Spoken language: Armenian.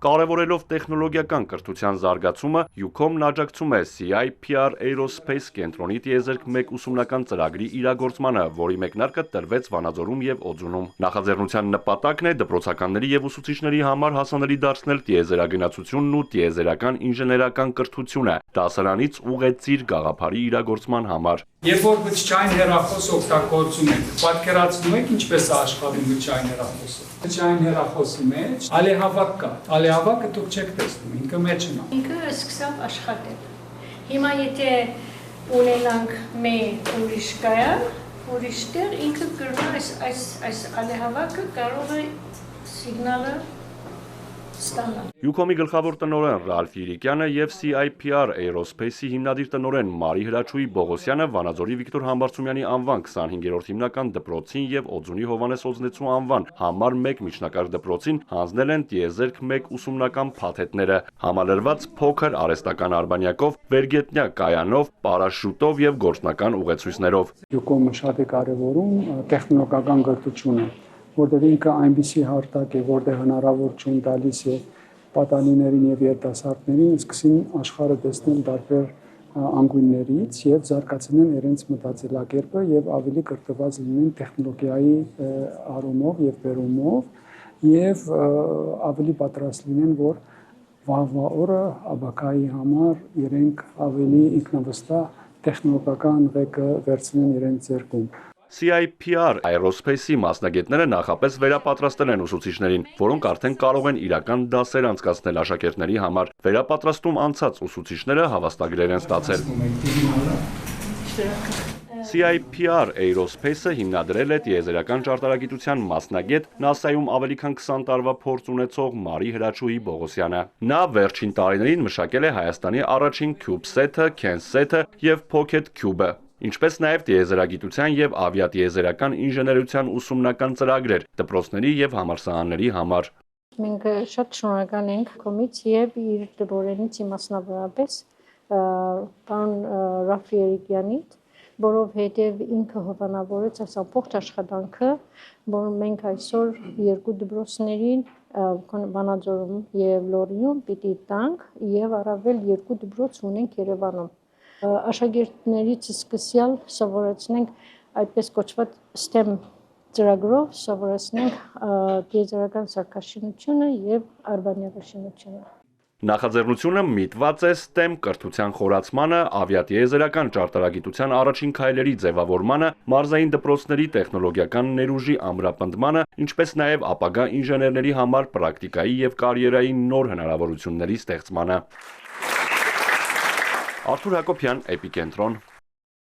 Կարևորելով տեխնոլոգիական կրթության զարգացումը, Ucom-ն աջակցում է CIPR Aerospace կենտրոնի տիեզերք 1 ուսումնական ծրագրի իրագործմանը, որի մեկնարկը տրվեց Վանաձորում եւ Օձունում։ Նախաձեռնության նպատակն է դպրոցականների եւ ուսուցիչների համար հասանելի դարձնել տիեզերագնացությունն ու տիեզերական ինժեներական կրթությունը դասարանից ուղեծիր գաղափարի իրագործման համար։ Երբ որ բջջային հեռախոս օգտագործում եք, պատկերացնում եք ինչպես է աշխատում բջջային հեռախոսը։ Բջջային հեռախոսի մեջ ալեհավաք կա։ Ալեհավաքը դուք չեք տեսնում, ինքը մեջն է։ Ինքը սկսավ աշխատել։ Հիմա եթե ունենանք մեր ուրիշ կայան, ուրիշ տեղ, ինքը կրնա այս ալեհավաքը կարող է սիգնալը ստանալ։ Ucom-ի գլխավոր տնօրեն Ռալֆ Իրիկյանը եւ CIPR Aerospace-ի հիմնադիր տնօրեն Մարի Հրաչուի Բողոսյանը Վանաձորի Վիկտոր Համբարձումյանի անվան 25-րդ հիմնական դպրոցին եւ Օձունի Հովհաննես Օձնեցու անվան համար 1 միջնակարգ դպրոցին հանձնել են տիեզերք 1 ուսումնական փաթեթները, համալրված փոքր արհեստական արբանյակով, վերգետնյա կայանով, պարաշուտով եւ գործնական ուղեցույցներով։ Ucom-ը շատ է կարևորում տեխնոլոգիական կրթությունը, որտեղ ինքը այնպիսի հարթակ է, որտեղ հնարավորություն տալիս է պատանիներին եւ երիտասարդներին սկսին աշխարհը տեսնել տարբեր անկյուններից եւ զարգացնեն իրենց մտածելակերպը եւ ավելի կրթված լինեն տեխնոլոգիայի առումով եւ բերումով եւ ավելի պատրաստ լինեն, որ վաղվա օրը աբակայի համար իրենք ավելի ինքնավստահ տեխնոլոգիական ղեկը վերցնեն իրենց ձեռքում։ CIPR Aerospace-ի մասնագետները նախապես վերապատրաստել են ուսուցիչներին, որոնք արդեն կարող են իրական դասեր անցկացնել աշակերտների համար։ Վերապատրաստում անցած ուսուցիչները հավաստագրեր են ստացել։ CIPR Aerospace-ը հիմնադրել է տիեզերական ճարտարագիտության մասնագետ NASA-ում ավելի քան 20 տարվա փորձ ունեցող Մարի Հրաչուի Բողոսյանը։ Նա վերջին տարիներին մշակել է Հայաստանի առաջին CubeSat-ը, CanSat-ը եւ Pocket Cube-ը, ինչպես նաև տիեզերագիտության եւ ավիատիեզերական ինժեներության ուսումնական ծրագրեր դպրոցների եւ համալսարանների համար։ Մենք շատ շնորհակալ ենք Ucom-ից եւ իր տնօրենից մասնավորապես պարոն Ռալֆ Իրիկյանից, որովհետև ինքը հովանավորեց այս ամբողջ աշխատանքը, որ մենք այսօր 2 դպրոցներին Վանաձորում եւ Լոռիում պիտի տանք եւ առավել 2 դպրոց ունենք Երևանում։ Աշակերտներից սկսյալ սովորեցնենք այդպես կոչված STEM ծրագրով սովորեցնենք տիեզերական սարքաշինությունը եւ արբանյակաշինությունը։ Նախաձեռնությունը միտված է STEM կրթության խորացմանը, ավիատիեզերական ճարտարագիտության առաջին քայլերի ձևավորմանը, մարզային դպրոցների տեխնոլոգիական ներուժի ամրապնդմանը, ինչպես նաև ապագա ինժեներների համար պրակտիկայի եւ կարիերայի նոր հնարավորությունների ստեղծմանը։ Արթուր Հակոբյան, Էպիկենտրոն։